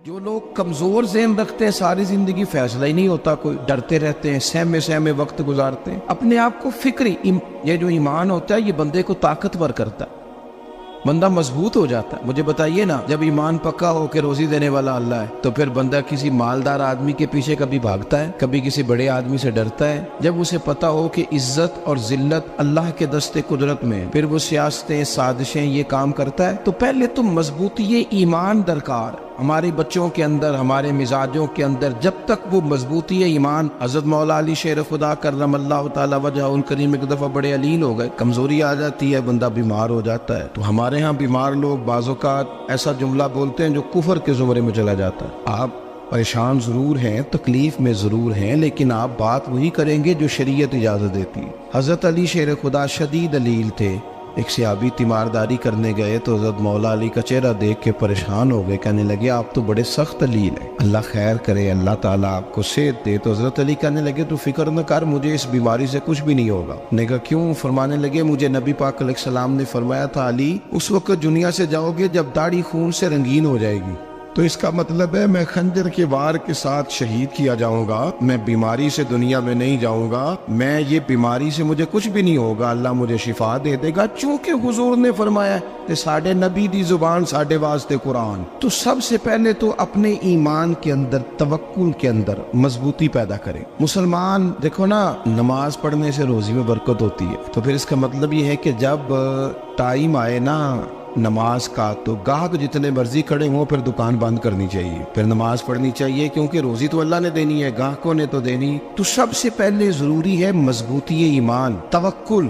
جو لوگ کمزور ذہن رکھتے ہیں ساری زندگی فیصلہ ہی نہیں ہوتا، کوئی ڈرتے رہتے ہیں، سہمے سہمے وقت گزارتے ہیں اپنے آپ کو فکری یہ جو ایمان ہوتا ہے یہ بندے کو طاقتور کرتا ہے، بندہ مضبوط ہو جاتا ہے۔ مجھے بتائیے نا، جب ایمان پکا ہو کہ روزی دینے والا اللہ ہے تو پھر بندہ کسی مالدار آدمی کے پیچھے کبھی بھاگتا ہے، کبھی کسی بڑے آدمی سے ڈرتا ہے؟ جب اسے پتا ہو کہ عزت اور ذلت اللہ کے دستے قدرت میں، پھر وہ سیاستیں سازشیں یہ کام کرتا ہے۔ تو پہلے تو مضبوطی ایمان درکار ہمارے بچوں کے اندر، ہمارے مزاجوں کے اندر، جب تک وہ مضبوطی ایمان۔ حضرت مولا علی شیر خدا کرم اللہ تعالی وجہ الکریم ایک دفعہ بڑے علیل ہو گئے، کمزوری آ جاتی ہے، بندہ بیمار ہو جاتا ہے۔ تو ہمارے ہاں بیمار لوگ بعض اوقات ایسا جملہ بولتے ہیں جو کفر کے زمرے میں چلا جاتا ہے۔ آپ پریشان ضرور ہیں، تکلیف میں ضرور ہیں، لیکن آپ بات وہی کریں گے جو شریعت اجازت دیتی ہے۔ حضرت علی شیر خدا شدید علیل تھے، ایک صحابی تیمارداری کرنے گئے تو حضرت مولا علی کا چہرہ دیکھ کے پریشان ہو گئے، کہنے لگے آپ تو بڑے سخت علیل ہیں، اللہ خیر کرے، اللہ تعالیٰ آپ کو صحت دے۔ تو حضرت علی کہنے لگے تو فکر نہ کر، مجھے اس بیماری سے کچھ بھی نہیں ہوگا۔ نے کہا کیوں؟ فرمانے لگے مجھے نبی پاک علیہ السلام نے فرمایا تھا علی اس وقت دنیا سے جاؤ گے جب داڑھی خون سے رنگین ہو جائے گی، تو اس کا مطلب ہے میں خنجر کے وار کے ساتھ شہید کیا جاؤں گا، میں بیماری سے دنیا میں نہیں جاؤں گا، میں یہ بیماری سے مجھے کچھ بھی نہیں ہوگا، اللہ مجھے شفا دے دے گا، چونکہ حضور نے فرمایا کہ ساڈے نبی دی زبان ساڈے واسطے قرآن۔ تو سب سے پہلے تو اپنے ایمان کے اندر، توکل کے اندر مضبوطی پیدا کریں۔ مسلمان دیکھو نا، نماز پڑھنے سے روزی میں برکت ہوتی ہے، تو پھر اس کا مطلب یہ ہے کہ جب ٹائم آئے نا نماز کا تو گاہک جتنے مرضی کھڑے ہوں پھر دکان بند کرنی چاہیے، پھر نماز پڑھنی چاہیے، کیونکہ روزی تو اللہ نے دینی ہے، گاہکوں نے تو دینی۔ تو سب سے پہلے ضروری ہے مضبوطی ایمان، توکل،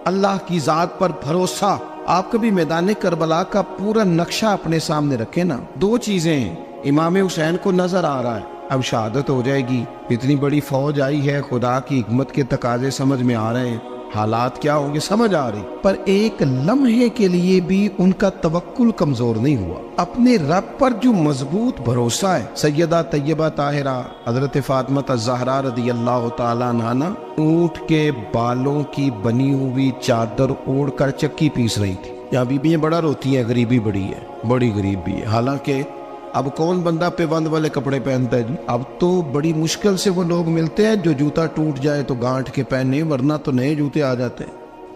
اللہ کی ذات پر بھروسہ۔ آپ کبھی میدان کربلا کا پورا نقشہ اپنے سامنے رکھیں نا، دو چیزیں ہیں، امام حسین کو نظر آ رہا ہے اب شہادت ہو جائے گی، اتنی بڑی فوج آئی ہے، خدا کی حکمت کے تقاضے سمجھ میں آ رہے ہیں، حالات کیا ہوں گے سمجھ آ رہی، پر ایک لمحے کے لیے بھی ان کا توکل کمزور نہیں ہوا۔ اپنے رب پر جو مضبوط بھروسہ ہے، سیدہ طیبہ طاہرہ حضرت فاطمہ الزہرا رضی اللہ تعالیٰ عنہا اونٹ کے بالوں کی بنی ہوئی چادر اوڑھ کر چکی پیس رہی تھی۔ یہاں بیویاں بڑا روتی ہیں، غریبی بڑی ہے، بڑی غریب بھی ہے، حالانکہ اب کون بندہ پیوند والے کپڑے پہنتا ہے جی؟ اب تو بڑی مشکل سے وہ لوگ ملتے ہیں جو جوتا ٹوٹ جائے تو گانٹھ کے پہنے، ورنہ تو نئے جوتے آ جاتے ہیں۔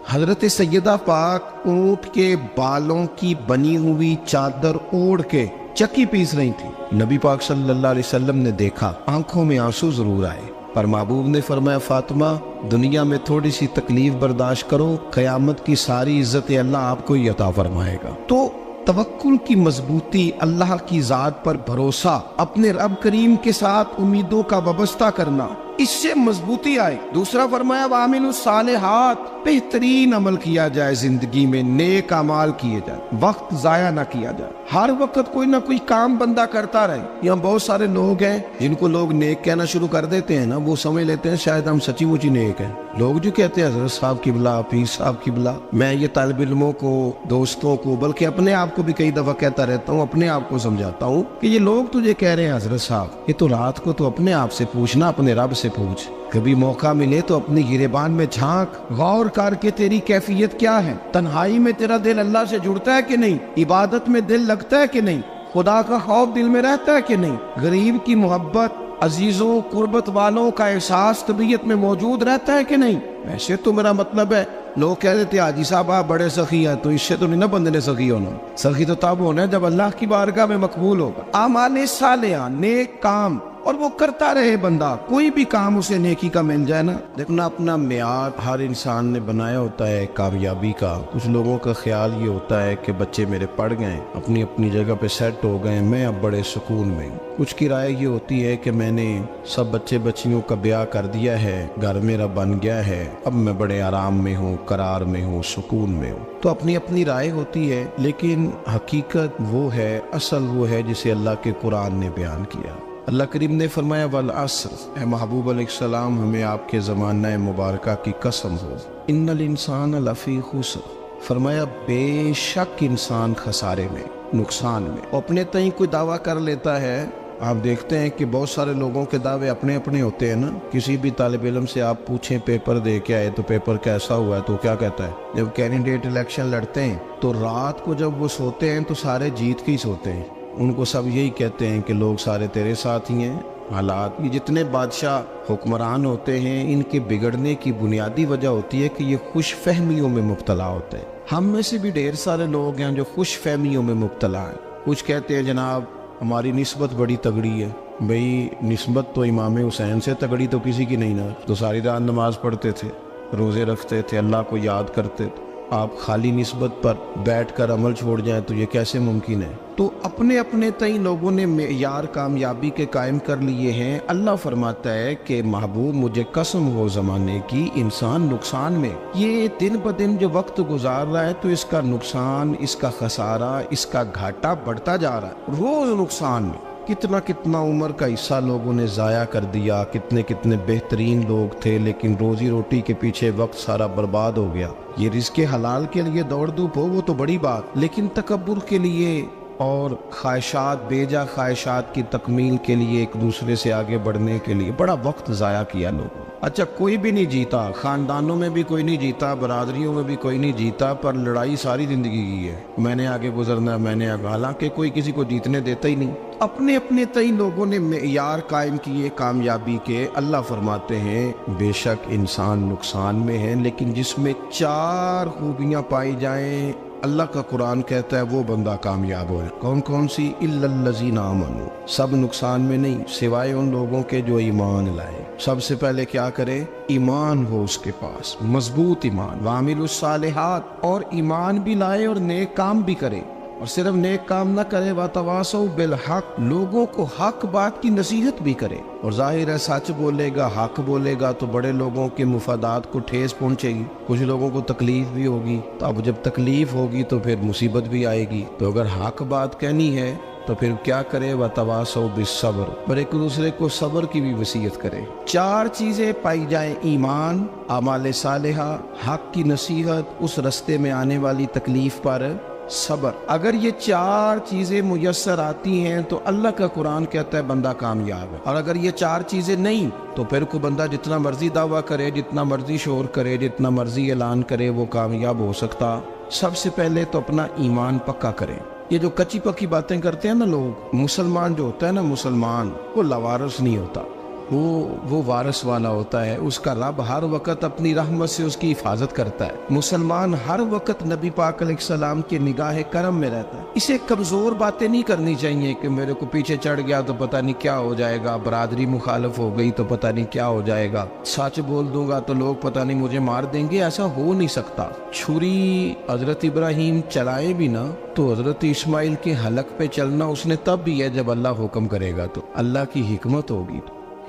حضرت سیدہ پاک اونٹ کے بالوں کی بنی ہوئی چادر اوڑھ کے چکی پیس رہی تھی۔ نبی پاک صلی اللہ علیہ وسلم نے دیکھا، آنکھوں میں آنسو ضرور آئے، پر محبوب نے فرمایا فاطمہ دنیا میں تھوڑی سی تکلیف برداشت کرو، قیامت کی ساری عزت اللہ آپ کو ہی عطا فرمائے گا۔ تو توکل کی مضبوطی، اللہ کی ذات پر بھروسہ، اپنے رب کریم کے ساتھ امیدوں کا وابستہ کرنا، اس سے مضبوطی آئے۔ دوسرا فرمایا وَعَمِلُوا الصَّالِحَاتِ، بہترین عمل کیا جائے زندگی میں، نیک اعمال کیے جائے، وقت ضائع نہ کیا جائے، ہر وقت کوئی نہ کوئی کام بندہ کرتا رہے۔ یہاں بہت سارے لوگ ہیں جن کو لوگ نیک کہنا شروع کر دیتے ہیں نا، وہ سمجھ لیتے ہیں شاید ہم سچی مچی نیک ہیں۔ لوگ جو کہتے ہیں حضرت صاحب کی بلا، پیر صاحب کی بلا، میں یہ طالب علموں کو، دوستوں کو، بلکہ اپنے آپ کو بھی کئی دفعہ کہتا رہتا ہوں، اپنے آپ کو سمجھاتا ہوں کہ یہ لوگ تجھے کہہ رہے ہیں حضرت صاحب، یہ تو رات کو تو اپنے آپ سے پوچھنا، اپنے رب سے پوچھ، کبھی موقع ملے تو اپنی گریبان میں جھانک، غور کر کے تیری کیفیت کیا ہے، تنہائی میں تیرا دل اللہ سے جڑتا ہے کہ نہیں، عبادت میں دل لگتا ہے کہ نہیں، خدا کا خوف دل میں رہتا ہے کہ نہیں، غریب کی محبت، عزیزوں قربت والوں کا احساس طبیعت میں موجود رہتا ہے کہ نہیں۔ ویسے تو میرا مطلب ہے، لوگ کہہ دیتے ہیں حاجی صاحب آپ بڑے سخی ہیں، تو اس سے تو نہیں نا بندے نے سخی ہونا، سخی تو تب ہونا ہے جب اللہ کی بارگاہ میں مقبول ہوگا۔ اعمال صالحہ، نیک کام، اور وہ کرتا رہے بندہ، کوئی بھی کام اسے نیکی کا مل جائے نا۔ دیکھنا اپنا معیار ہر انسان نے بنایا ہوتا ہے کامیابی کا۔ کچھ لوگوں کا خیال یہ ہوتا ہے کہ بچے میرے پڑھ گئے، اپنی اپنی جگہ پہ سیٹ ہو گئے، میں اب بڑے سکون میں ہوں۔ کچھ کی رائے یہ ہوتی ہے کہ میں نے سب بچے بچیوں کا بیاہ کر دیا ہے، گھر میرا بن گیا ہے، اب میں بڑے آرام میں ہوں، قرار میں ہوں، سکون میں ہوں۔ تو اپنی اپنی رائے ہوتی ہے، لیکن حقیقت وہ ہے، اصل وہ ہے جسے اللہ کے قرآن نے بیان کیا۔ اللہ کریم نے فرمایا والعصر، اے محبوب علیہ السلام ہمیں آپ کے زمانہ مبارکہ کی قسم ہو، ان الانسان لفی خسر، فرمایا بے شک انسان خسارے میں، نقصان میں۔ اپنے تئیں کوئی دعویٰ کر لیتا ہے، آپ دیکھتے ہیں کہ بہت سارے لوگوں کے دعوے اپنے اپنے ہوتے ہیں نا۔ کسی بھی طالب علم سے آپ پوچھیں پیپر دے کے آئے تو پیپر کیسا ہوا ہے، تو کیا کہتا ہے؟ جب کینڈیڈیٹ الیکشن لڑتے ہیں تو رات کو جب وہ سوتے ہیں تو سارے جیت کے ہی سوتے ہیں، ان کو سب یہی کہتے ہیں کہ لوگ سارے تیرے ساتھ ہی ہیں. حالات یہ جتنے بادشاہ حکمران ہوتے ہیں ان کے بگڑنے کی بنیادی وجہ ہوتی ہے کہ یہ خوش فہمیوں میں مبتلا ہوتے ہیں. ہم میں سے بھی ڈھیر سارے لوگ ہیں جو خوش فہمیوں میں مبتلا ہیں. کچھ کہتے ہیں جناب ہماری نسبت بڑی تگڑی ہے. بھئی نسبت تو امام حسین سے تگڑی تو کسی کی نہیں نا. تو ساری رات نماز پڑھتے تھے, روزے رکھتے تھے, اللہ کو یاد کرتے تھے. آپ خالی نسبت پر بیٹھ کر عمل چھوڑ جائیں تو یہ کیسے ممکن ہے؟ تو اپنے اپنے تئیں لوگوں نے معیار کامیابی کے قائم کر لیے ہیں. اللہ فرماتا ہے کہ محبوب مجھے قسم ہو زمانے کی, انسان نقصان میں, یہ دن بدن جو وقت گزار رہا ہے تو اس کا نقصان, اس کا خسارہ, اس کا گھاٹا بڑھتا جا رہا ہے روز نقصان میں. کتنا کتنا عمر کا حصہ لوگوں نے ضائع کر دیا, کتنے کتنے بہترین لوگ تھے لیکن روزی روٹی کے پیچھے وقت سارا برباد ہو گیا. یہ رزق حلال کے لیے دوڑ دھوپ ہو وہ تو بڑی بات, لیکن تکبر کے لیے اور خواہشات, بیجا خواہشات کی تکمیل کے لیے, ایک دوسرے سے آگے بڑھنے کے لیے بڑا وقت ضائع کیا لوگوں. اچھا کوئی بھی نہیں جیتا, خاندانوں میں بھی کوئی نہیں جیتا, برادریوں میں بھی کوئی نہیں جیتا, پر لڑائی ساری زندگی کی ہے. میں نے آگے گزرنا, میں نے آگے, حالانکہ کوئی کسی کو جیتنے دیتا ہی نہیں. اپنے اپنے تئیں لوگوں نے معیار قائم کیے کامیابی کے. اللہ فرماتے ہیں بے شک انسان نقصان میں ہے, لیکن جس میں 4 خوبیاں پائی جائیں اللہ کا قرآن کہتا ہے وہ بندہ کامیاب ہو. کون کون سی؟ الا الذین آمنوا, سب نقصان میں نہیں سوائے ان لوگوں کے جو ایمان لائے. سب سے پہلے کیا کرے؟ ایمان ہو اس کے پاس, مضبوط ایمان. وعملوا الصالحات, اور ایمان بھی لائے اور نیک کام بھی کرے. اور صرف نیک کام نہ کرے, وَتَوَاصَوْا بِالْحَقِّ, لوگوں کو حق بات کی نصیحت بھی کرے. اور ظاہر ہے سچ بولے گا, حق بولے گا تو بڑے لوگوں کے مفادات کو ٹھیس پہنچے گی, کچھ لوگوں کو تکلیف بھی ہوگی. تو اب جب تکلیف ہوگی تو پھر مصیبت بھی آئے گی. تو اگر حق بات کہنی ہے تو پھر کیا کرے؟ وَتَوَاصَوْا بِالصَّبْرِ, اور ایک دوسرے کو صبر کی بھی وصیت کرے. 4 چیزیں پائی جائیں, ایمان, اعمال صالحہ, حق کی نصیحت, اس رستے میں آنے والی تکلیف پر صبر. اگر یہ 4 چیزیں میسر آتی ہیں تو اللہ کا قرآن کہتا ہے بندہ کامیاب ہے. اور اگر یہ 4 چیزیں نہیں تو پھر کوئی بندہ جتنا مرضی دعویٰ کرے, جتنا مرضی شور کرے, جتنا مرضی اعلان کرے, وہ کامیاب ہو سکتا. سب سے پہلے تو اپنا ایمان پکا کرے. یہ جو کچی پکی باتیں کرتے ہیں نا لوگ, مسلمان جو ہوتا ہے نا, مسلمان وہ لاوارث نہیں ہوتا, وہ وارث والا ہوتا ہے. اس کا رب ہر وقت اپنی رحمت سے اس کی حفاظت کرتا ہے. مسلمان ہر وقت نبی پاک علیہ السلام کے نگاہ کرم میں رہتا ہے. اسے کمزور باتیں نہیں کرنی چاہیے کہ میرے کو پیچھے چڑھ گیا تو پتہ نہیں کیا ہو جائے گا, برادری مخالف ہو گئی تو پتہ نہیں کیا ہو جائے گا, سچ بول دوں گا تو لوگ پتہ نہیں مجھے مار دیں گے. ایسا ہو نہیں سکتا. چھری حضرت ابراہیم چلائے بھی نا تو حضرت اسماعیل کے حلق پہ چلنا اس نے تب بھی ہے جب اللہ حکم کرے گا. تو اللہ کی حکمت ہوگی,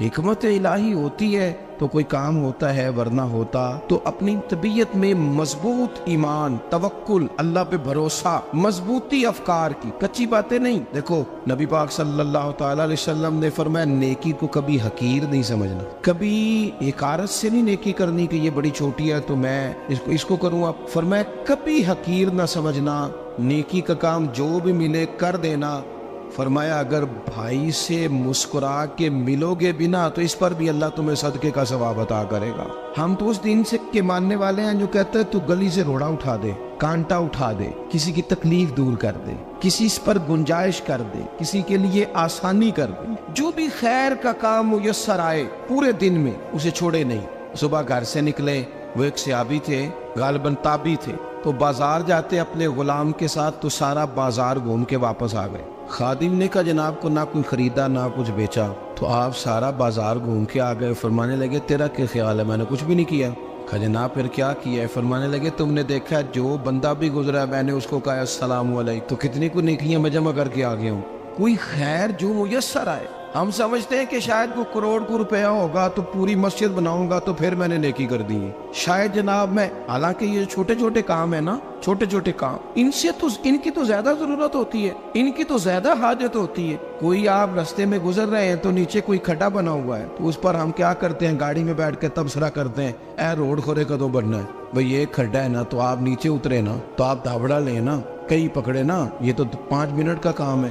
حکمت الہی ہوتی ہے تو کوئی کام ہوتا ہے, ورنہ ہوتا. تو اپنی طبیعت میں مضبوط ایمان, توکل, اللہ پہ بھروسہ, مضبوطی افکار کی, کچی باتیں نہیں. دیکھو نبی پاک صلی اللہ تعالی علیہ وسلم نے فرمایا نیکی کو کبھی حقیر نہیں سمجھنا, کبھی حقارت سے نہیں نیکی کرنی کہ یہ بڑی چھوٹی ہے تو میں اس کو کروں. اب فرمایا کبھی حقیر نہ سمجھنا, نیکی کا کام جو بھی ملے کر دینا. فرمایا اگر بھائی سے مسکرا کے ملو گے بنا تو اس پر بھی اللہ تمہیں صدقے کا ثواب عطا کرے گا. ہم تو اس دین سے کے ماننے والے ہیں جو کہتے ہیں تو گلی سے روڑا اٹھا دے, کانٹا اٹھا دے, کسی کی تکلیف دور کر دے, کسی اس پر گنجائش کر دے, کسی کے لیے آسانی کر دے. جو بھی خیر کا کام میسر آئے پورے دن میں اسے چھوڑے نہیں. صبح گھر سے نکلے, وہ ایک صحابی تھے, غالباً تابعی تھے, تو بازار جاتے اپنے غلام کے ساتھ تو سارا بازار گھوم کے واپس آ گئے. خادم نے کہا جناب کو نہ کوئی خریدا نہ کچھ بیچا, تو آپ سارا بازار گھوم کے آ گئے. فرمانے لگے تیرا کیا خیال ہے؟ میں نے کچھ بھی نہیں کیا. کہا جناب پھر کیا کیا ہے؟ فرمانے لگے تم نے دیکھا جو بندہ بھی گزرا میں نے اس کو کہا السلام علیکم, تو کتنی کو نیکیاں میں جمع کر کے آ گیا ہوں. کوئی خیر جو میسر آئے. ہم سمجھتے ہیں کہ شاید کوئی کروڑ کو روپیہ ہوگا تو پوری مسجد بناؤں گا تو پھر میں نے نیکی کر دی ہے. شاید جناب میں, حالانکہ یہ چھوٹے چھوٹے کام ہے نا, چھوٹے چھوٹے کام, ان کی تو زیادہ ضرورت ہوتی ہے, ان کی تو زیادہ حاجت ہوتی ہے. کوئی آپ رستے میں گزر رہے ہیں تو نیچے کوئی کھڈا بنا ہوا ہے تو اس پر ہم کیا کرتے ہیں, گاڑی میں بیٹھ کے تبصرہ کرتے ہیں اے روڈ کھورے کدو بننا ہے. بھئی یہ کھڈا ہے نا تو آپ نیچے اترے نا, تو آپ دھابڑا لیں نا, کئی پکڑے نا, یہ تو 5 منٹ کا کام ہے.